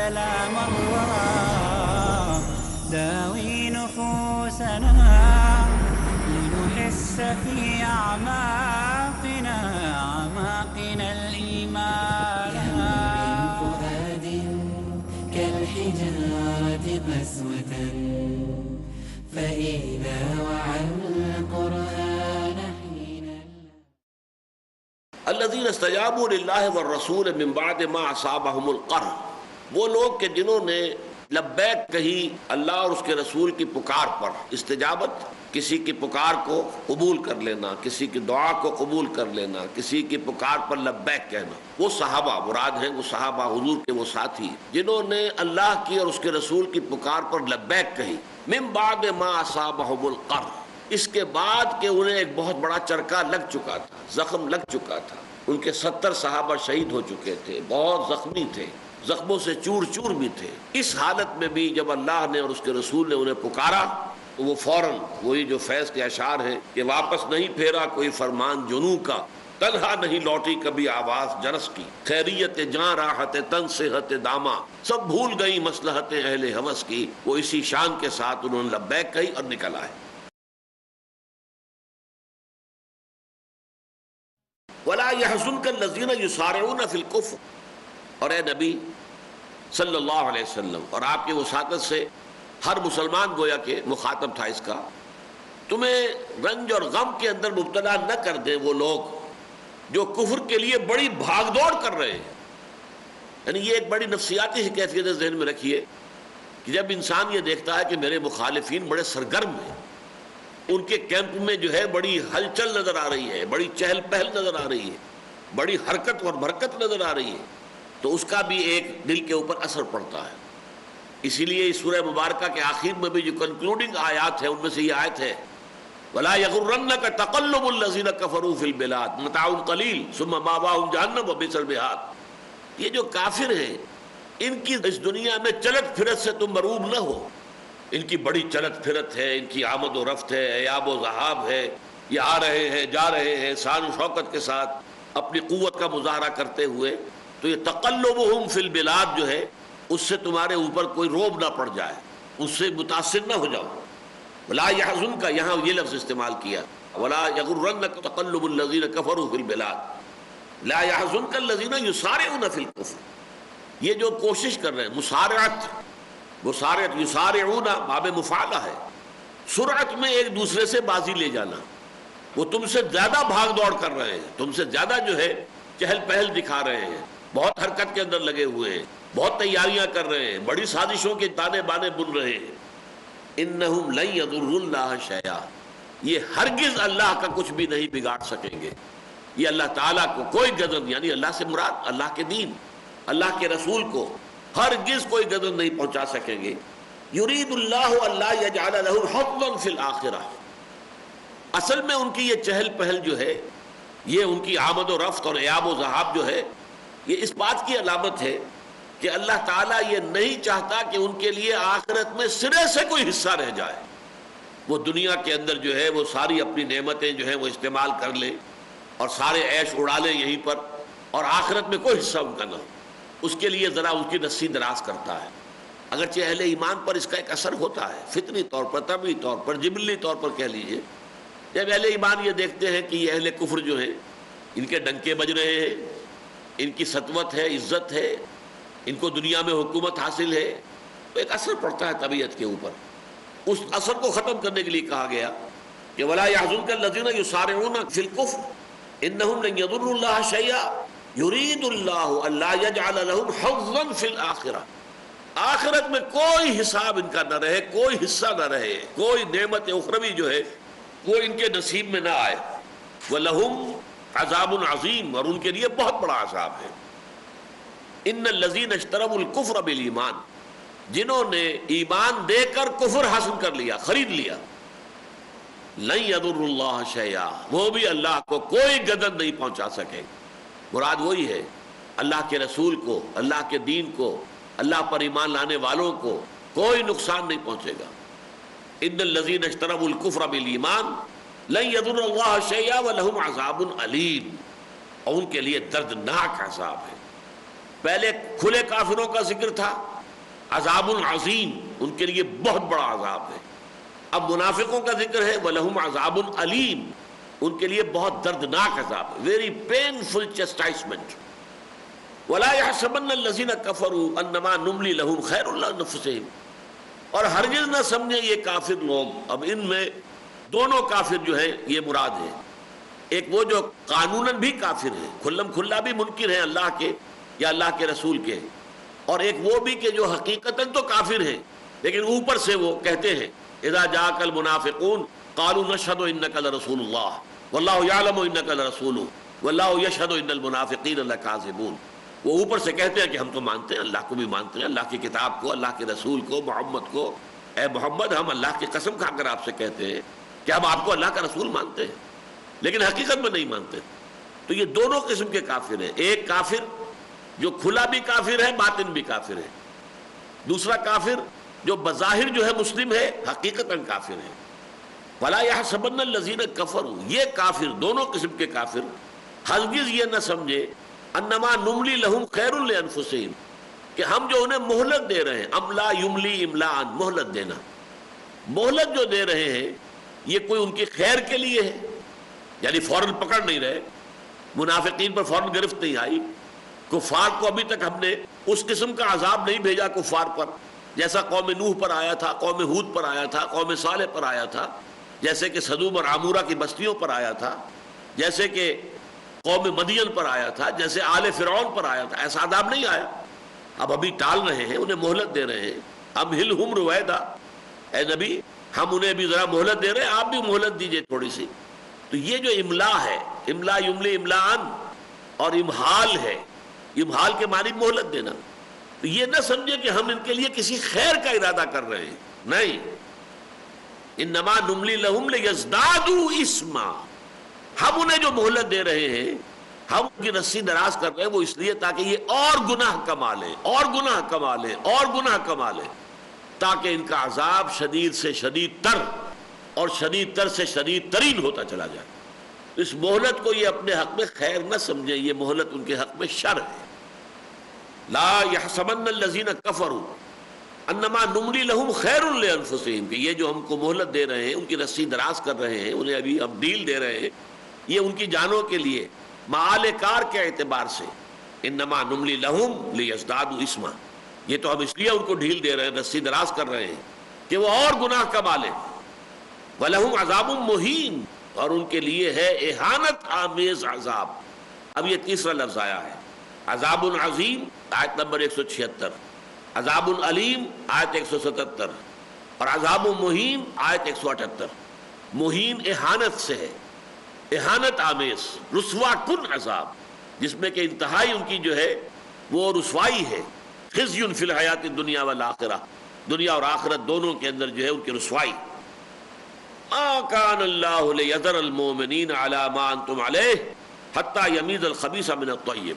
سلام الله داوي نفوسنا لنحس في أعماقنا الإيمان. من فؤاد كالحجارة قسوة فإذا وعى القرآن حين الذين استجابوا لله والرسول من بعد ما أصابهم القرح، وہ لوگ کہ جنہوں نے لبیک کہی اللہ اور اس کے رسول کی پکار پر. استجابت کسی کی پکار کو قبول کر لینا، کسی کی دعا کو قبول کر لینا، کسی کی پکار پر لبیک کہنا. وہ صحابہ مراد ہیں، وہ صحابہ حضور کے وہ ساتھی جنہوں نے اللہ کی اور اس کے رسول کی پکار پر لبیک کہی. من بعد ما اصابهم القرح، اس کے بعد کہ انہیں ایک بہت بڑا چرکا لگ چکا تھا، زخم لگ چکا تھا. ان کے 70 صحابہ شہید ہو چکے تھے، بہت زخمی تھے، زخموں سے چور چور بھی تھے. اس حالت میں بھی جب اللہ نے اور اس کے رسول نے انہیں پکارا تو وہ فوراً وہی جو فیض کے اشعار ہیں کہ واپس نہیں پھیرا کوئی فرمان جنوں کا، تنہا نہیں لوٹی کبھی آواز جرس کی، خیریت جاں راحت تن صحت داما، سب بھول گئی مصلحت اہل ہوس کی. وہ اسی شان کے ساتھ انہوں نے لبیک کہی اور نکل آئے. وَلَا يَحْزُنْكَ الَّذِينَ يُسَارِعُونَ فِي الْكُفْرِ، اور اے نبی صلی اللہ علیہ وسلم اور آپ کی وساطت سے ہر مسلمان گویا کہ مخاطب تھا اس کا، تمہیں رنج اور غم کے اندر مبتلا نہ کر دیں وہ لوگ جو کفر کے لیے بڑی بھاگ دوڑ کر رہے ہیں. یعنی یہ ایک بڑی نفسیاتی کیفیت ذہن میں رکھیے کہ جب انسان یہ دیکھتا ہے کہ میرے مخالفین بڑے سرگرم ہیں، ان کے کیمپ میں جو ہے بڑی ہلچل نظر آ رہی ہے، بڑی چہل پہل نظر آ رہی ہے، بڑی حرکت اور برکت نظر آ رہی ہے، تو اس کا بھی ایک دل کے اوپر اثر پڑتا ہے. اسی لیے اس سورہ مبارکہ کے آخر میں بھی جو کنکلوڈنگ آیات ہیں ان میں سے یہ آیت ہے وَلَا يَغُرَّنَّكَ تَقَلُّبُ الَّذِينَ كَفَرُوا فِي الْبِلَادِ مَتَاعٌ قَلِيلٌ ثُمَّ مَأْوَاهُمْ جَهَنَّمُ وَبِئْسَ الْمِهَادُ. یہ جو کافر ہیں ان کی اس دنیا میں چلت پھرت سے تم مروب نہ ہو. ان کی بڑی چلت پھرت ہے، ان کی آمد و رفت ہے، ایاب و ذہاب ہے، یہ آ رہے ہیں جا رہے ہیں شان و شوکت کے ساتھ اپنی قوت کا مظاہرہ کرتے ہوئے. تو یہ تقلبہم فی البلاد جو ہے اس سے تمہارے اوپر کوئی روب نہ پڑ جائے، اس سے متاثر نہ ہو جاؤ. ولا يحزنک، یہاں یہ لفظ استعمال کیا ولا یغرنک تقلب الذین کفروا فی البلاد لا يحزنک الذین یسارعون فی الکفر. یہ جو کوشش کر رہے ہیں مسارعت یسارعون باب مفعلہ ہے، سرعت میں ایک دوسرے سے بازی لے جانا. وہ تم سے زیادہ بھاگ دوڑ کر رہے ہیں، تم سے زیادہ جو ہے چہل پہل دکھا رہے ہیں، بہت حرکت کے اندر لگے ہوئے ہیں، بہت تیاریاں کر رہے ہیں، بڑی سازشوں کے تانے بانے بن رہے ہیں. انہم لن یضروا اللہ شیئا، یہ ہرگز اللہ کا کچھ بھی نہیں بگاڑ سکیں گے. یہ اللہ تعالیٰ کو کوئی غضب، یعنی اللہ سے مراد اللہ کے دین، اللہ کے رسول کو ہرگز کوئی غضب نہیں پہنچا سکیں گے. یرید اللہ اللہ یجعل لهم حظا فی الآخرہ. اصل میں ان کی یہ چہل پہل جو ہے، یہ ان کی آمد و رفت اور ایاب و ذہاب جو ہے، یہ اس بات کی علامت ہے کہ اللہ تعالیٰ یہ نہیں چاہتا کہ ان کے لیے آخرت میں سرے سے کوئی حصہ رہ جائے. وہ دنیا کے اندر جو ہے وہ ساری اپنی نعمتیں جو ہیں وہ استعمال کر لیں اور سارے عیش اڑا لیں یہیں پر، اور آخرت میں کوئی حصہ ان کا نہ ہو. اس کے لیے ذرا اس کی رسی دراز کرتا ہے. اگرچہ اہل ایمان پر اس کا ایک اثر ہوتا ہے، فطری طور پر، طبعی طور پر، جبلی طور پر کہہ لیجئے. جب اہل ایمان یہ دیکھتے ہیں کہ یہ اہل کفر جو ہیں ان کے ڈنکے بج رہے ہیں، ان کی سطوت ہے، عزت ہے، ان کو دنیا میں حکومت حاصل ہے، تو ایک اثر پڑتا ہے طبیعت کے اوپر. اس اثر کو ختم کرنے کے لیے کہا گیا کہ وَلَا يَحْزُنْكَ الَّذِينَ يُسَارِعُونَ فِي الْكُفْرِ إِنَّهُمْ لَن يَضُرُّوا اللَّهَ شَيْئًا يُرِيدُ اللَّهُ أَلَّا يَجْعَلَ لَهُمْ حَظًّا فِي الْآخِرَةِ. آخرت میں کوئی حساب ان کا نہ رہے، کوئی حصہ نہ رہے، کوئی نعمت اخروی جو ہے وہ ان کے نصیب میں نہ آئے. وَلَهُمْ عَذَابٌ عَظِيمٌ، اور ان کے لیے بہت بڑا عذاب ہے. ان الذین اشتروا الکفر بالایمان، جنہوں نے ایمان دے کر کفر حاصل کر لیا، خرید لیا، لن یضروا اللہ شیئا، وہ بھی اللہ کو کوئی گدن نہیں پہنچا سکے. مراد وہی ہے اللہ کے رسول کو، اللہ کے دین کو، اللہ پر ایمان لانے والوں کو کوئی نقصان نہیں پہنچے گا. ان الذین اشتروا الکفر بالایمان لن یضروا اللہ شیئا ولہم عذاب علیم، اور ان کے لیے دردناک عذاب ہے. پہلے کھلے کافروں کا ذکر تھا، عذاب عظیم، ان کے لیے بہت بڑا عذاب ہے۔ اب منافقوں کا ذکر ہے، وَلَهُمْ عَذَابٌ عَلِيمٌ، ان کے لیے بہت دردناک عذاب ہے، ویری پینفل چسٹائسمنٹ۔ وَلَا يَحْسَبَنَّ الَّذِينَ كَفَرُوا أَنَّمَا نُمْلِي لَهُمْ خَيْرٌ لِأَنفُسِهِمْ، اور ہرگز نہ سمجھیں یہ کافر لوگ، اب ان میں دونوں کافر جو ہیں یہ مراد ہے، ایک وہ جو قانوناً بھی کافر ہیں، کھلم کھلا بھی منکر ہیں اللہ کے یا اللہ کے رسول کے، اور ایک وہ بھی کہ جو حقیقتاً تو کافر ہیں لیکن اوپر سے وہ کہتے ہیں اذا جاءک المنافقون قالوا نشهد انک لرسول اللہ واللہ یعلم انک لرسولہ واللہ یشهد ان المنافقین لکاذبون، وہ اوپر سے کہتے ہیں کہ ہم تو مانتے ہیں، اللہ کو بھی مانتے ہیں، اللہ کی کتاب کو، اللہ کے رسول کو، محمد کو، اے محمد ہم اللہ کی قسم کھا کر آپ سے کہتے ہیں کہ ہم آپ کو اللہ کا رسول مانتے ہیں، لیکن حقیقت میں نہیں مانتے۔ تو یہ دونوں قسم کے کافر ہیں، ایک کافر جو کھلا بھی کافر ہے، باطن بھی کافر ہے، دوسرا کافر جو بظاہر جو ہے مسلم ہے، حقیقتاً کافر ہے۔ وَلَا يَحْسَبَنَّ الَّذِينَ كَفَرُوا، یہ کافر دونوں قسم کے کافر ہرگز یہ نہ سمجھے انما نملی لہم خیر لانفسہم، کہ ہم جو انہیں مہلت دے رہے ہیں، املا یملی املاً، مہلت دینا، مہلت جو دے رہے ہیں یہ کوئی ان کی خیر کے لیے ہے، یعنی فوراً پکڑ نہیں رہے، منافقین پر فوراً گرفت نہیں آئی، کفار کو ابھی تک ہم نے اس قسم کا عذاب نہیں بھیجا کفار پر جیسا قوم نوح پر آیا تھا، قوم ہود پر آیا تھا، قوم صالح پر آیا تھا، جیسے کہ سدوم اور عمورہ کی بستیوں پر آیا تھا، جیسے کہ قوم مدین پر آیا تھا، جیسے آل فرعون پر آیا تھا، ایسا عذاب نہیں آیا۔ اب ابھی ٹال رہے ہیں، انہیں مہلت دے رہے ہیں، اب ہلہم رویدا، اے نبی ہم انہیں بھی ذرا مہلت دے رہے ہیں، آپ بھی مہلت دیجئے تھوڑی سی۔ تو یہ جو املا ہے، املا یملی املاً، اور امحال ہے، امحال کے معنی مہلت دینا، تو یہ نہ سمجھے کہ ہم ان کے لیے کسی خیر کا ارادہ کر رہے ہیں، نہیں، انما نملی لہم لیزدادوا اثما، ہم انہیں جو مہلت دے رہے ہیں، ہم ان کی رسی دراز کر رہے ہیں وہ اس لیے تاکہ یہ اور گناہ کما لیں، اور گناہ کما لیں، اور گناہ کما لیں، تاکہ ان کا عذاب شدید سے شدید تر اور شدید تر سے شدید ترین ہوتا چلا جائے۔ اس مہلت کو یہ اپنے حق میں خیر نہ سمجھیں، یہ مہلت ان کے حق میں شر ہے۔ لا يحسبن الذين كفروا انما نملی لہم خیر لانفسہم، کہ یہ جو ہم کو مہلت دے رہے ہیں، ان کی رسی دراز کر رہے ہیں، انہیں ابھی ہم ڈیل دے رہے ہیں، یہ ان کی جانوں کے لیے معال کار کے اعتبار سے، انما نملی لہم لیزدادوا اثما، یہ تو ہم اس لیے ان کو ڈھیل دے رہے ہیں، رسی دراز کر رہے ہیں کہ وہ اور گناہ کما لیں۔ وَلَهُمْ عَذَابٌ مُهِينٌ، اور ان کے لیے ہے اہانت آمیز عذاب۔ اب یہ تیسرا لفظ آیا ہے، عذاب عظیم آیت نمبر 176، عذاب علیم آیت 177، اور عذاب مہین آیت 178۔ مہین اہانت سے ہے، اہانت آمیز، رسوا کن عذاب، جس میں کہ انتہائی ان کی جو ہے وہ رسوائی ہے، خزی فی الحیات الدنیا والآخرہ، دنیا اور آخرت دونوں کے اندر جو ہے ان کی رسوائی۔ ما کان اللہ لیذر المؤمنین علی ما انتم علیہ حتی یمیز الخبیث من الطیب۔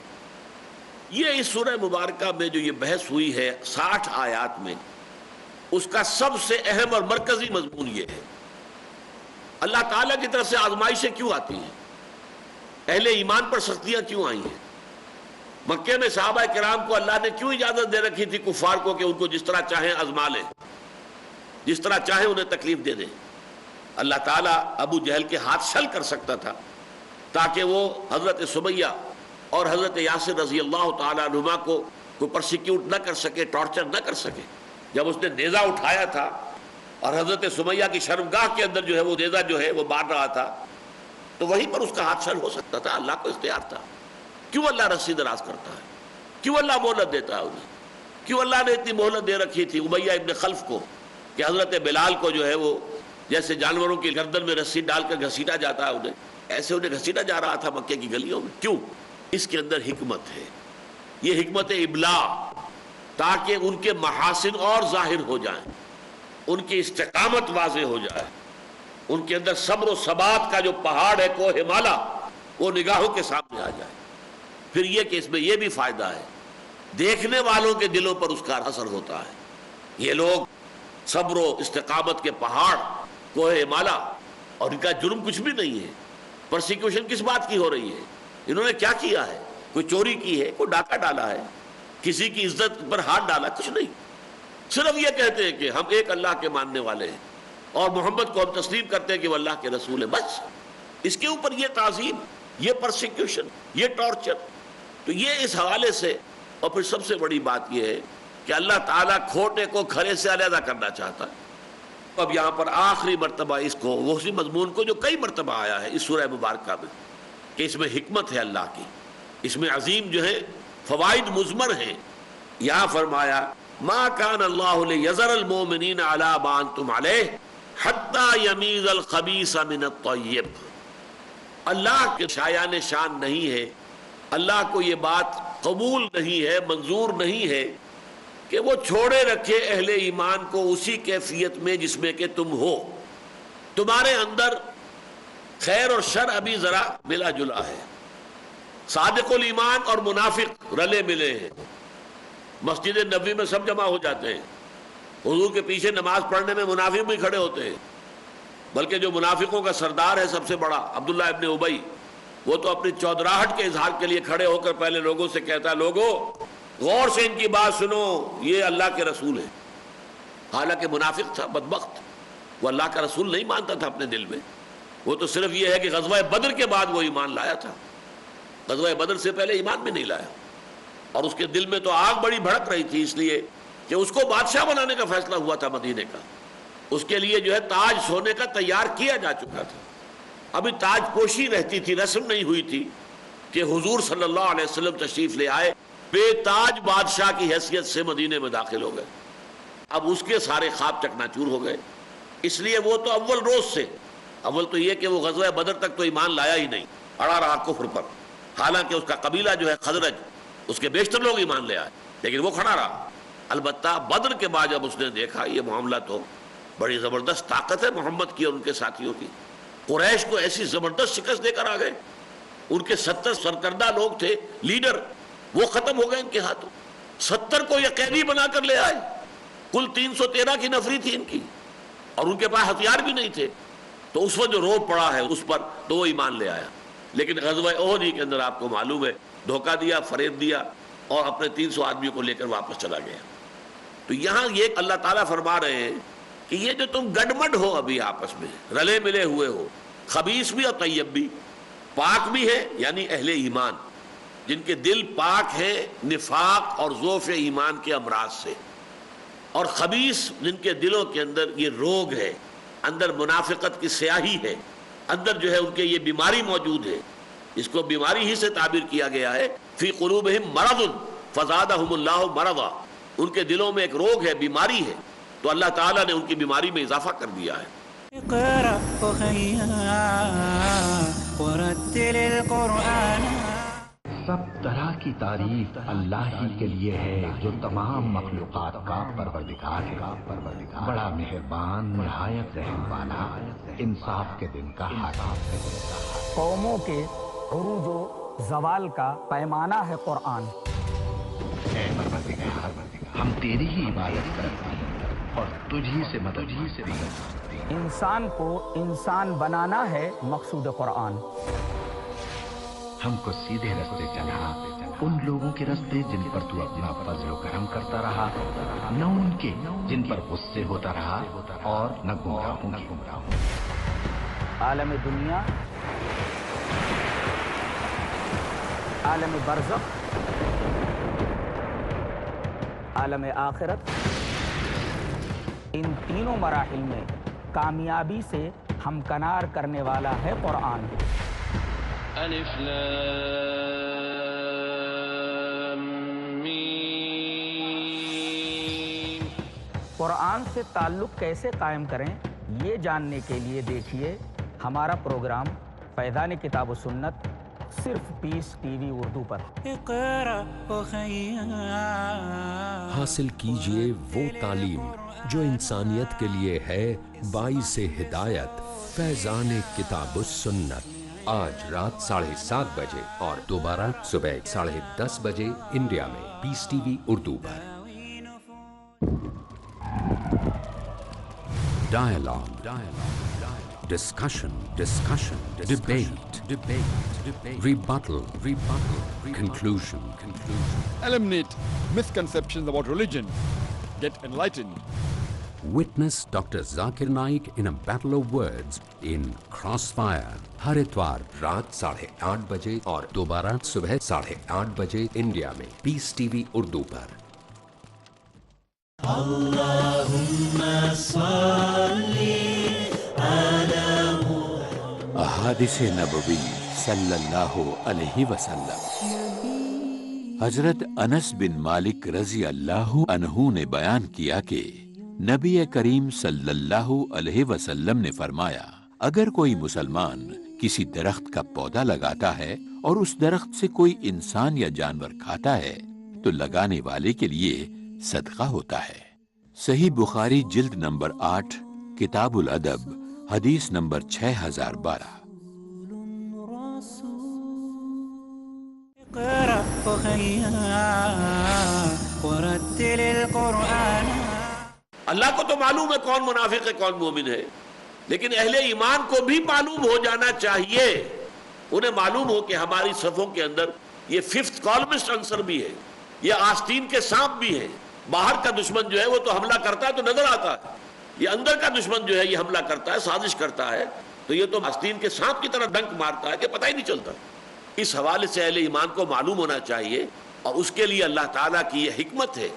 یہ اس سورہ مبارکہ میں جو یہ بحث ہوئی ہے 60 آیات میں، اس کا سب سے اہم اور مرکزی مضمون یہ ہے، اللہ تعالیٰ کی طرف سے آزمائشیں کیوں آتی ہیں، اہل ایمان پر سختیاں کیوں آئی ہیں، مکے میں صحابہ کرام کو اللہ نے کیوں اجازت دے رکھی تھی کفار کو کہ ان کو جس طرح چاہیں آزما لیں، جس طرح چاہیں انہیں تکلیف دے دیں۔ اللہ تعالیٰ ابو جہل کے ہاتھ شل کر سکتا تھا تاکہ وہ حضرت سمیہ اور حضرت یاسر رضی اللہ تعالیٰ عنہما کو کوئی پرسیکیوٹ نہ کر سکے، ٹارچر نہ کر سکے۔ جب اس نے نیزہ اٹھایا تھا اور حضرت سمیہ کی شرمگاہ کے اندر جو ہے وہ نیزہ جو ہے وہ مار رہا تھا، تو وہیں پر اس کا ہاتھ شل ہو سکتا تھا، اللہ کو اختیار تھا۔ کیوں اللہ رسی دراز کرتا ہے، کیوں اللہ مہلت دیتا ہے انہیں، کیوں اللہ نے اتنی مہلت دے رکھی تھی امیہ ابن خلف کو کہ حضرت بلال کو جو ہے وہ جیسے جانوروں کی گردن میں رسی ڈال کر گھسیٹا جاتا ہے انہیں، ایسے انہیں گھسیٹا جا رہا تھا مکے کی گلیوں میں۔ کیوں؟ اس کے اندر حکمت ہے، یہ حکمت ابلاغ، تاکہ ان کے محاسن اور ظاہر ہو جائیں، ان کی استقامت واضح ہو جائے، ان کے اندر صبر و ثبات کا جو پہاڑ ہے کوہ ہمالا وہ نگاہوں کے سامنے آ جائے۔ پھر یہ کہ اس میں یہ بھی فائدہ ہے، دیکھنے والوں کے دلوں پر اس کا اثر ہوتا ہے، یہ لوگ صبر و استقامت کے پہاڑ کوہ ہمالا، اور ان کا جرم کچھ بھی نہیں ہے، پرسیکیوشن کس بات کی ہو رہی ہے، انہوں نے کیا کیا ہے، کوئی چوری کی ہے، کوئی ڈاکہ ڈالا ہے، کسی کی عزت پر ہاتھ ڈالا، کچھ نہیں، صرف یہ کہتے ہیں کہ ہم ایک اللہ کے ماننے والے ہیں اور محمد کو ہم تسلیم کرتے ہیں کہ وہ اللہ کے رسول ہے، بس اس کے اوپر یہ تعظیم، یہ پرسیکیوشن، یہ ٹارچر. تو یہ اس حوالے سے. اور پھر سب سے بڑی بات یہ ہے کہ اللہ تعالیٰ کھوٹے کو کھرے سے علیحدہ کرنا چاہتا ہے. اب یہاں پر آخری مرتبہ اس کو اسی مضمون کو جو کئی مرتبہ آیا ہے اس سورہ مبارکہ میں کہ اس میں حکمت ہے اللہ کی، اس میں عظیم جو ہے فوائد مضمر ہیں. یہاں فرمایا ما کان اللہ لیذر المؤمنین علی ما انتم علیہ حتی یمیز الخبیث من الطیب. اللہ کے شایان شان نہیں ہے، اللہ کو یہ بات قبول نہیں ہے، منظور نہیں ہے کہ وہ چھوڑے رکھے اہل ایمان کو اسی کیفیت میں جس میں کہ تم ہو. تمہارے اندر خیر اور شر ابھی ذرا ملا جلا ہے. صادق الایمان اور منافق رلے ملے ہیں. مسجد نبوی میں سب جمع ہو جاتے ہیں، حضور کے پیچھے نماز پڑھنے میں منافق بھی کھڑے ہوتے ہیں. بلکہ جو منافقوں کا سردار ہے سب سے بڑا عبداللہ ابن ابی، وہ تو اپنی چودراہٹ کے اظہار کے لیے کھڑے ہو کر پہلے لوگوں سے کہتا ہے لوگوں غور سے ان کی بات سنو، یہ اللہ کے رسول ہے. حالانکہ منافق تھا بدبخت، وہ اللہ کا رسول نہیں مانتا تھا اپنے دل میں. وہ تو صرف یہ ہے کہ غزوہ بدر کے بعد وہ ایمان لایا تھا، غزوہ بدر سے پہلے ایمان بھی نہیں لایا. اور اس کے دل میں تو آگ بڑی بھڑک رہی تھی، اس لیے کہ اس کو بادشاہ بنانے کا فیصلہ ہوا تھا مدینے کا. اس کے لیے جو ہے تاج سونے کا تیار کیا جا چکا تھا. ابھی تاج پوشی رہتی تھی، رسم نہیں ہوئی تھی کہ حضور صلی اللہ علیہ وسلم تشریف لے آئے، بے تاج بادشاہ کی حیثیت سے مدینے میں داخل ہو گئے. اب اس کے سارے خواب چکناچور ہو گئے. اس لیے وہ تو اول روز سے، اول تو یہ کہ وہ غزوہ بدر تک تو ایمان لایا ہی نہیں، اڑا رہا کفر پر. حالانکہ اس کا قبیلہ جو ہے خزرج، اس کے بیشتر لوگ ایمان لے آئے، لیکن وہ کھڑا رہا. البتہ بدر کے بعد جب اس نے دیکھا یہ معاملہ تو بڑی زبردست طاقت ہے محمد کی اور ان کے ساتھیوں کی، قریش کو ایسی زبردست شکست دے کر آ گئے. ان کے 70 سرکردہ لوگ تھے، لیڈر، وہ ختم ہو گئے ان کے ہاتھوں. 70 کو یہ قیدی بنا کر لے آئے. کل 313 کی نفری تھی ان کی، اور ان کے پاس ہتھیار بھی نہیں تھے. تو اس وقت جو روب پڑا ہے اس پر تو وہ ایمان لے آیا. لیکن غزوہ احد کے اندر آپ کو معلوم ہے دھوکہ دیا، فریب دیا اور اپنے 300 آدمیوں کو لے کر واپس چلا گیا. تو یہاں یہ اللہ تعالیٰ فرما رہے ہیں کہ یہ جو تم گڈمڈ ہو ابھی آپس میں رلے ملے ہوئے ہو، خبیث بھی اور طیب بھی، پاک بھی ہے یعنی اہل ایمان جن کے دل پاک ہے نفاق اور ضعف ایمان کے امراض سے، اور خبیث جن کے دلوں کے اندر یہ روگ ہے، اندر منافقت کی سیاہی ہے، اندر جو ہے ان کے یہ بیماری موجود ہے. اس کو بیماری ہی سے تعبیر کیا گیا ہے، فی قلوبہم مرض فزادہم اللہ مرضا. ان کے دلوں میں ایک روگ ہے، بیماری ہے، تو اللہ تعالیٰ نے ان کی بیماری میں اضافہ کر دیا ہے. اقرأ أخيا ورتل القرآن. سب طرح کی تعریف اللہ ہی کے لیے ہے جو تمام مخلوقات کا پروردگار ہے، بڑا مہربان، نہایت رحم والا، انصاف کے دن کا حاکم ہے. قوموں کے عروج و زوال کا پیمانہ ہے قرآن. اے پروردگار، ہم تیری ہی عبادت کرتے ہیں اور تجھی سے مدد مانگتے ہیں. انسان کو انسان بنانا ہے مقصود قرآن. ہم کو سیدھے رستے چلا، ان لوگوں کے رستے جن پر تو اپنا فضل و کرم کرتا رہا، نہ ان کے جن پر غصے ہوتا رہا، اور نہ گمراہوں کی. عالم دنیا، عالم برزخ، عالم آخرت، ان تینوں مراحل میں کامیابی سے ہمکنار کرنے والا ہے قرآن. الف لام میم. قرآن سے تعلق کیسے قائم کریں یہ جاننے کے لیے دیکھیے ہمارا پروگرام فیضان کتاب و سنت، صرف پیس ٹی وی اردو پر. اقرأ أخيا. حاصل کیجئے وہ تعلیم جو انسانیت کے لیے ہے باعث ہدایت. فیضان کتاب و سنت، آج رات 7:30 بجے اور دوبارہ صبح 10:30 بجے انڈیا میں پیس ٹی وی اردو پر. Dialogue, discussion, debate, rebuttal, conclusion. Eliminate misconceptions about religion. get enlightened. Witness Dr. Zakir Naik in a battle of words in Crossfire. ہر اتوار رات 8:30 بجے اور دوبارہ صبح 8:30 بجے انڈیا میں پیس ٹی وی اردو پر. احادیث نبوی صلی اللہ علیہ وسلم. حضرت انس بن مالک رضی اللہ عنہ نے بیان کیا کہ نبی کریم صلی اللہ علیہ وسلم نے فرمایا، اگر کوئی مسلمان کسی درخت کا پودا لگاتا ہے اور اس درخت سے کوئی انسان یا جانور کھاتا ہے تو لگانے والے کے لیے صدقہ ہوتا ہے. صحیح بخاری جلد نمبر 8 کتاب الادب حدیث نمبر 6012. اقرأ أخيا ورتل القرآن. اللہ کو تو معلوم ہے کون منافق ہے کون مومن ہے، لیکن اہل ایمان کو بھی معلوم ہو جانا چاہیے. انہیں معلوم ہو کہ ہماری صفوں کے اندر یہ 5th کالمسٹ عنصر بھی ہے، یہ آستین کے سانپ بھی ہے. باہر کا دشمن جو ہے وہ تو حملہ کرتا ہے تو نظر آتا ہے، یہ اندر کا دشمن جو ہے یہ حملہ کرتا ہے، سازش کرتا ہے، تو یہ تو آستین کے سانپ کی طرح ڈنک مارتا ہے کہ پتہ ہی نہیں چلتا. اس حوالے سے اہل ایمان کو معلوم ہونا چاہیے، اور اس کے لیے اللہ تعالیٰ کی یہ حکمت ہے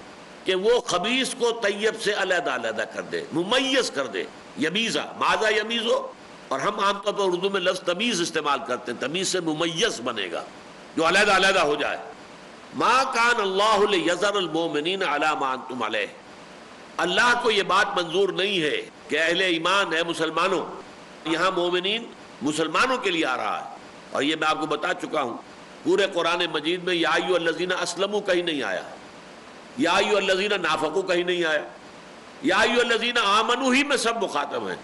کہ وہ خبیث کو طیب سے علیحدہ علیحدہ کر دے، ممیز کر دے. یمیزہ ماذا یمیزو، اور ہم عام طور پر اردو میں لفظ تمیز استعمال کرتے ہیں، تمیز سے ممیز بنے گا جو علیحدہ علیحدہ ہو جائے. ما کان اللہ لیذر المؤمنین علی ما انتم علیہ. اللہ کو یہ بات منظور نہیں ہے کہ اہل ایمان ہے مسلمانوں، یہاں مومنین مسلمانوں کے لیے آ رہا ہے، اور یہ میں آپ کو بتا چکا ہوں پورے قرآن مجید میں یا ایھا الذین اسلموا کہیں نہیں آیا، یا ایھا الذین نافقوا کہیں نہیں آیا، یا ایھا الذین آمنوا ہی میں سب مخاطب ہیں.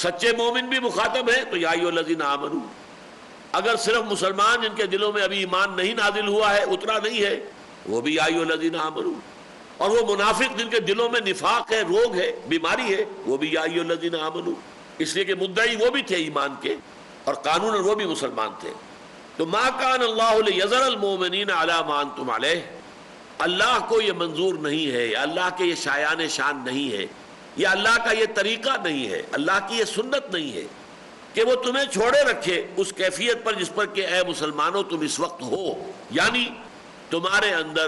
سچے مومن بھی مخاطب ہیں تو یا ایھا الذین آمنوا. اگر صرف مسلمان جن کے دلوں میں ابھی ایمان نہیں نازل ہوا ہے، اترا نہیں ہے، وہ بھی یا ایھا الذین آمنوا. اور وہ منافق جن کے دلوں میں نفاق ہے، روگ ہے، بیماری ہے، وہ بھی یا ایھا الذین آمنوا. اس لیے کہ مدعی وہ بھی تھے ایمان کے اور قانون وہ بھی مسلمان تھے. تو ما کان اللہ لیذر المؤمنین علی ما انتم علیہ. اللہ کو یہ منظور نہیں ہے، اللہ کے یہ شایان شان نہیں ہے، یہ اللہ کا یہ طریقہ نہیں ہے، اللہ کی یہ سنت نہیں ہے کہ وہ تمہیں چھوڑے رکھے اس کیفیت پر جس پر کہ اے مسلمانوں تم اس وقت ہو. یعنی تمہارے اندر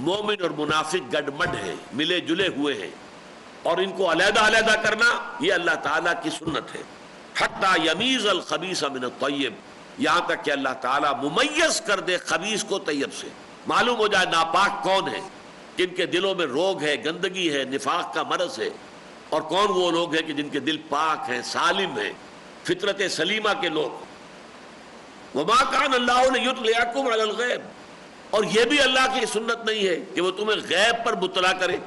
مومن اور منافق گڈ مڈ ہیں، ملے جلے ہوئے ہیں، اور ان کو علیحدہ علیحدہ کرنا یہ اللہ تعالیٰ کی سنت ہے. حتی یمیز الخبیث من الطیب، یہاں تک کہ اللہ تعالیٰ ممیز کر دے خبیث کو طیب سے. معلوم ہو جائے ناپاک کون ہے، جن کے دلوں میں روگ ہے، گندگی ہے، نفاق کا مرض ہے، اور کون وہ لوگ ہیں کہ جن کے دل پاک ہیں، سالم ہیں، فطرت سلیمہ کے لوگ. وما کان اللہ لیطلعکم علی الغیب. اور یہ بھی اللہ کی سنت نہیں ہے کہ وہ تمہیں غیب پر مطلع کرے.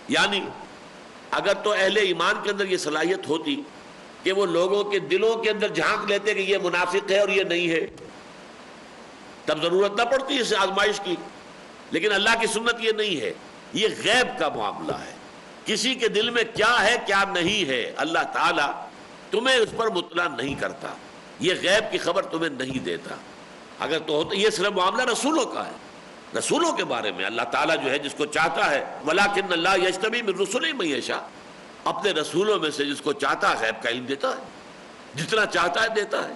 یعنی اگر تو اہل ایمان کے اندر یہ صلاحیت ہوتی کہ وہ لوگوں کے دلوں کے اندر جھانک لیتے کہ یہ منافق ہے اور یہ نہیں ہے، تب ضرورت نہ پڑتی اس آزمائش کی. لیکن اللہ کی سنت یہ نہیں ہے، یہ غیب کا معاملہ ہے. کسی کے دل میں کیا ہے کیا نہیں ہے اللہ تعالیٰ تمہیں اس پر مطلع نہیں کرتا، یہ غیب کی خبر تمہیں نہیں دیتا. اگر تو ہوتا یہ صرف معاملہ رسولوں کا ہے، رسولوں کے بارے میں اللہ تعالیٰ جو ہے جس کو چاہتا ہے وَلَٰكِنَّ اللَّهَ يَجْتَبِي مِن رُّسُلِهِ مَن يَشَاءُ، اپنے رسولوں میں سے جس کو چاہتا ہے غیب کا علم دیتا ہے، جتنا چاہتا ہے دیتا ہے.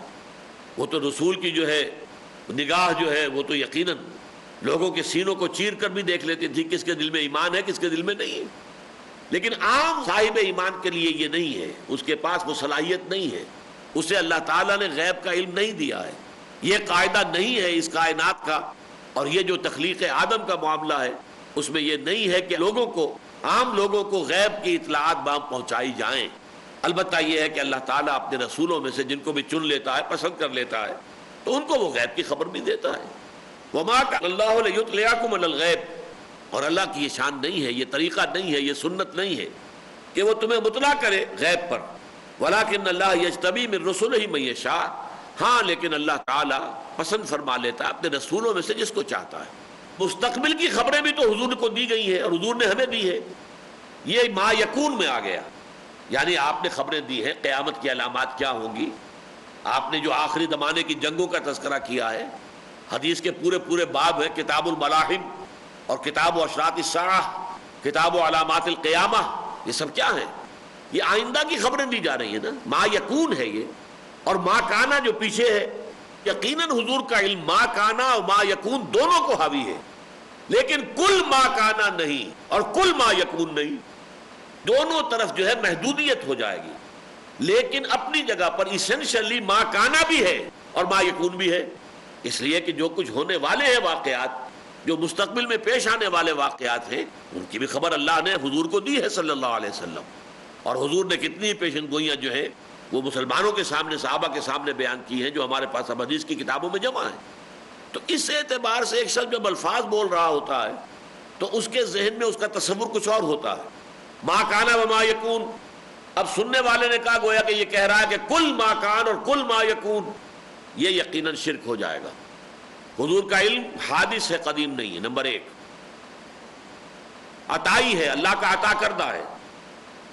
وہ تو رسول کی جو ہے نگاہ جو ہے وہ تو یقیناً لوگوں کے سینوں کو چیر کر بھی دیکھ لیتی تھی کس کے دل میں ایمان ہے کس کے دل میں نہیں ہے. لیکن عام صاحب ایمان کے لیے یہ نہیں ہے، اس کے پاس وہ صلاحیت نہیں ہے، اسے اللہ تعالیٰ نے غیب کا علم نہیں دیا ہے. یہ قاعدہ نہیں ہے اس کائنات کا، اور یہ جو تخلیق آدم کا معاملہ ہے اس میں یہ نہیں ہے کہ لوگوں کو، عام لوگوں کو غیب کی اطلاعات بام پہنچائی جائیں. البتہ یہ ہے کہ اللہ تعالیٰ اپنے رسولوں میں سے جن کو بھی چن لیتا ہے، پسند کر لیتا ہے، تو ان کو وہ غیب کی خبر بھی دیتا ہے. وَمَا كَانَ اللَّهُ لِيُطْلِعَكُمْ عَلَى الْغَيْبِ. اور اللہ کی یہ شان نہیں ہے، یہ طریقہ نہیں ہے، یہ سنت نہیں ہے کہ وہ تمہیں مطلع کرے غیب پر. وَلَٰكِنَّ اللَّهَ يَجْتَبِي مِن رُّسُلِهِ مَن يَشَاءُ. ہاں لیکن اللہ تعالیٰ پسند فرما لیتا ہے اپنے رسولوں میں سے جس کو چاہتا ہے. مستقبل کی خبریں بھی تو حضور کو دی گئی ہیں اور حضور نے ہمیں دی ہے. یہ ما یکون میں آ گیا، یعنی آپ نے خبریں دی ہیں قیامت کی علامات کیا ہوں گی. آپ نے جو آخری زمانے کی جنگوں کا تذکرہ کیا ہے، حدیث کے پورے باب ہیں، کتاب الملاحم اور کتاب اشراط الساعہ، کتاب و علامات القیامہ، یہ سب کیا ہے؟ یہ آئندہ کی خبریں دی جا رہی ہیں نا، ما یکون ہے یہ، اور ما کانا جو پیچھے ہے، یقیناً حضور کا علم ما کانا اور ما یکون دونوں کو حاوی ہے، لیکن کل ما کانا نہیں اور کل ما یکون نہیں، دونوں طرف جو ہے محدودیت ہو جائے گی، لیکن اپنی جگہ پر ایسنشلی ما کانا بھی ہے اور ما یکون بھی ہے، اس لیے کہ جو کچھ ہونے والے ہیں واقعات، جو مستقبل میں پیش آنے والے واقعات ہیں، ان کی بھی خبر اللہ نے حضور کو دی ہے صلی اللہ علیہ وسلم، اور حضور نے کتنی پیشن گوئیاں جو ہیں وہ مسلمانوں کے سامنے، صحابہ کے سامنے بیان کی ہیں، جو ہمارے پاس اب حدیث کی کتابوں میں جمع ہیں۔ تو اس اعتبار سے ایک شخص جب الفاظ بول رہا ہوتا ہے تو اس کے ذہن میں اس کا تصور کچھ اور ہوتا ہے، ما کانا و ما یکون۔ اب سننے والے نے کہا گویا کہ یہ کہہ رہا ہے کہ کل ما کان اور کل ما یکون، یہ یقیناً شرک ہو جائے گا۔ حضور کا علم حادث ہے، قدیم نہیں ہے، نمبر ایک۔ عطائی ہے، اللہ کا عطا کردہ ہے،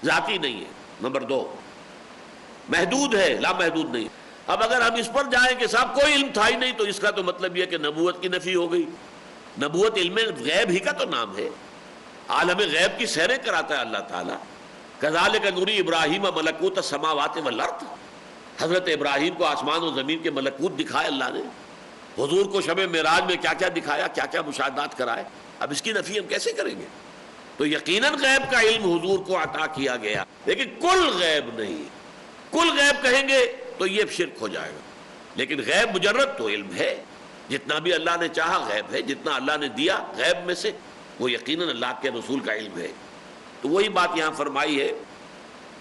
ذاتی نہیں ہے، نمبر دو۔ محدود ہے، لا محدود نہیں۔ اب اگر ہم اس پر جائیں کہ صاحب کوئی علم تھا ہی نہیں، تو اس کا تو مطلب یہ کہ نبوت کی نفی ہو گئی۔ نبوت علم غیب ہی کا تو نام ہے، عالم غیب کی سیریں کراتا ہے اللہ تعالیٰ۔ کذالک نری ابراہیم ملکوت السماوات والارض، حضرت ابراہیم کو آسمان و زمین کے ملکوت دکھائے اللہ نے، حضور کو شب معراج میں کیا کیا دکھایا، کیا کیا مشاہدات کرائے۔ اب اس کی نفی ہم کیسے کریں گے؟ تو یقیناً غیب کا علم حضور کو عطا کیا گیا، لیکن کل غیب نہیں۔ کل غیب کہیں گے تو یہ شرک ہو جائے گا، لیکن غیب مجرد تو علم ہے، جتنا بھی اللہ نے چاہا غیب ہے، جتنا اللہ نے دیا غیب میں سے وہ یقیناً اللہ کے رسول کا علم ہے۔ تو وہی بات یہاں فرمائی ہے،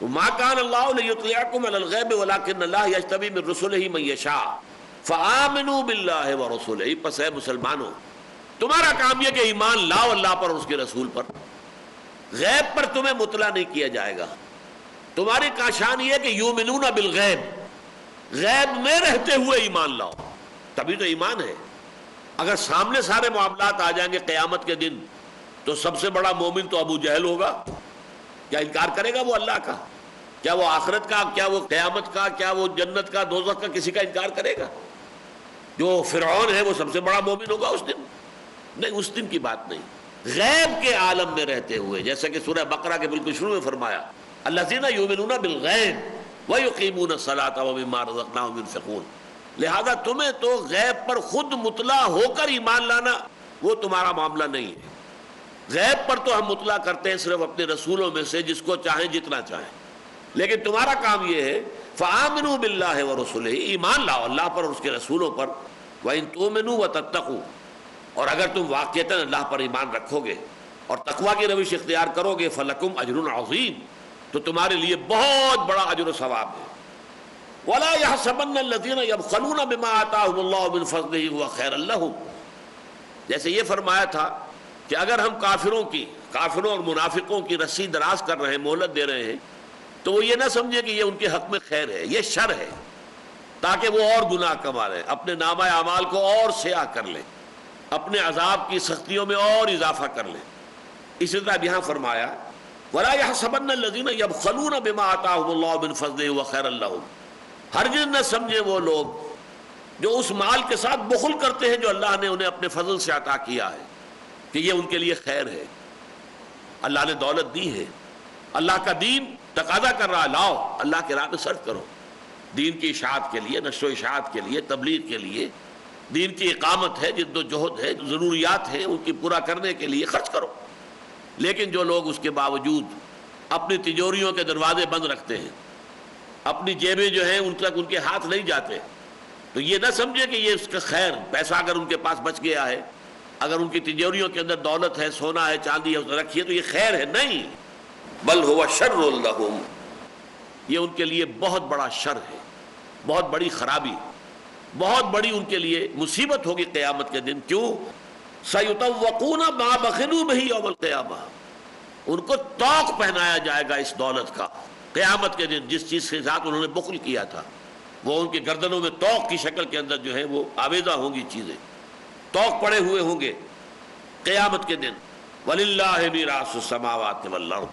ما کان اللہ لیطلعکم علی الغیب ولکن اللہ یجتبی من رسلہ من یشاء فآمنوا باللہ ورسولہ۔ پس اے مسلمانوں، تمہارا کام یہ کہ ایمان لاؤ اللہ پر اور اس کے رسول پر، غیب پر تمہیں مطلع نہیں کیا جائے گا۔ تمہاری کاشان یہ کہ یؤمنون بالغیب، غیب میں رہتے ہوئے ایمان لاؤ، تبھی تو ایمان ہے۔ اگر سامنے سارے معاملات آ جائیں گے قیامت کے دن تو سب سے بڑا مومن تو ابو جہل ہوگا۔ کیا انکار کرے گا وہ اللہ کا؟ کیا وہ آخرت کا؟ کیا وہ قیامت کا؟ کیا وہ جنت کا دوزخ کا؟ کسی کا انکار کرے گا؟ جو فرعون ہے وہ سب سے بڑا مومن ہوگا اس دن؟ نہیں، اس دن کی بات نہیں، غیب کے عالم میں رہتے ہوئے، جیسا کہ سورہ بقرہ کے بالکل شروع میں فرمایا، الذین یؤمنون بالغیب ویقیمون الصلاۃ ومما رزقناہم ينفقون۔ لہذا تمہیں تو غیب پر خود مطلع ہو کر ایمان لانا وہ تمہارا معاملہ نہیں ہے۔ غیب پر تو ہم مطلع کرتے ہیں صرف اپنے رسولوں میں سے جس کو چاہیں جتنا چاہیں، لیکن تمہارا کام یہ ہے فآمنوا باللہ ورسولہ، ایمان لاؤ اللہ پر اور اس کے رسولوں پر، وإن تؤمنوا وتتقوا، اور اگر تم واقعتاً اللہ پر ایمان رکھو گے اور تقویٰ کی روش اختیار کرو گے، فلکم اجر عظیم، تو تمہارے لیے بہت بڑا اجر و ثواب ہے۔ ولا يحسبن الذين يبخلون بما آتاهم الله من فضله هو خيرا لهم، جیسے یہ فرمایا تھا کہ اگر ہم کافروں اور منافقوں کی رسی دراز کر رہے ہیں، مہلت دے رہے ہیں، تو وہ یہ نہ سمجھے کہ یہ ان کے حق میں خیر ہے، یہ شر ہے، تاکہ وہ اور گناہ کما لیں، اپنے نامہ اعمال کو اور سیاہ کر لیں، اپنے عذاب کی سختیوں میں اور اضافہ کر لیں۔ اسی طرح یہاں فرمایا ولا يحسبن الذين يبخلون بما آتاهم الله من فضله هو خيرا لهم، ہرگز نہ سمجھے وہ لوگ جو اس مال کے ساتھ بخل کرتے ہیں جو اللہ نے انہیں اپنے فضل سے عطا کیا ہے، کہ یہ ان کے لیے خیر ہے۔ اللہ نے دولت دی ہے، اللہ کا دین تقاضا کر رہا ہے، لاؤ اللہ کے راہ میں صرف کرو، دین کی اشاعت کے لیے، نشر و اشاعت کے لیے، تبلیغ کے لیے، دین کی اقامت ہے، جد و جہد ہے، ضروریات ہیں ان کی پورا کرنے کے لیے خرچ کرو۔ لیکن جو لوگ اس کے باوجود اپنی تجوریوں کے دروازے بند رکھتے ہیں، اپنی جیبیں جو ہیں ان تک ان کے ہاتھ نہیں جاتے، تو یہ نہ سمجھے کہ یہ اس کا خیر، پیسہ اگر ان کے پاس بچ گیا ہے، اگر ان کی تجوریوں کے اندر دولت ہے، سونا ہے، چاندی ہے، رکھی ہے تو یہ خیر ہے، نہیں، بل ہوا شر لہم، یہ ان کے لیے بہت بڑا شر ہے، بہت بڑی خرابی، بہت بڑی ان کے لیے مصیبت ہوگی قیامت کے دن۔ کیوں؟ سیطوقون ما بخلوا بہ یوم القیامہ، ان کو طوق پہنایا جائے گا اس دولت کا قیامت کے دن، جس چیز کے ساتھ انہوں نے بخل کیا تھا وہ ان کی گردنوں میں طوق کی شکل کے اندر جو ہے وہ آویزہ ہوں گی، چیزیں طوق پڑے ہوئے ہوں گے قیامت کے دن۔ وَلِلَّهِ مِيرَاثُ السَّمَاوَاتِ وَالْأَرْضِ،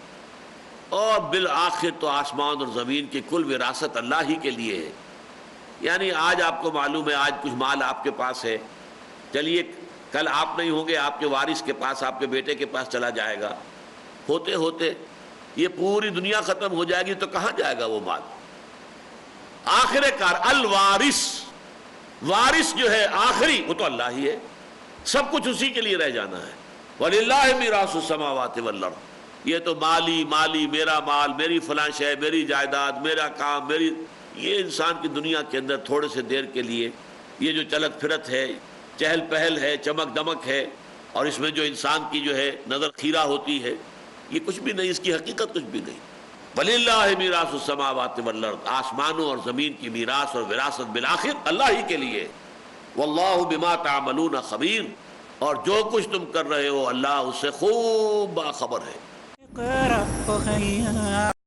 اور بالآخر تو آسمان اور زمین کی کل وراثت اللہ ہی کے لیے ہے۔ یعنی آج آپ کو معلوم ہے، آج کچھ مال آپ کے پاس ہے، چلیے کل آپ نہیں ہوں گے، آپ کے وارث کے پاس، آپ کے بیٹے کے پاس چلا جائے گا، ہوتے ہوتے یہ پوری دنیا ختم ہو جائے گی تو کہاں جائے گا وہ مال؟ آخر کار الوارث، وارث جو ہے آخری وہ تو اللہ ہی ہے، سب کچھ اسی کے لیے رہ جانا ہے۔ وَلِلَّهِ مِيرَاثُ السَّمَاوَاتِ وَالْأَرْضِ، یہ تو مالی میرا مال، میری فلاں شے، میری جائیداد، میرا کام، میری، یہ انسان کی دنیا کے اندر تھوڑے سے دیر کے لیے یہ جو چلت پھرت ہے، چہل پہل ہے، چمک دمک ہے، اور اس میں جو انسان کی جو ہے نظر خیرہ ہوتی ہے، یہ کچھ بھی نہیں، اس کی حقیقت کچھ بھی نہیں۔ وَلِلَّهِ مِيرَاثُ السَّمَاوَاتِ وَالْأَرْضِ، آسمانوں اور زمین کی میراث اور وراثت بالآخر اللہ ہی کے لیے۔ وَاللَّهُ بِمَا تَعْمَلُونَ خَبِيرٌ، اور جو کچھ تم کر رہے ہو اللہ اس سے خوب باخبر ہے۔ اقرأ وخيّا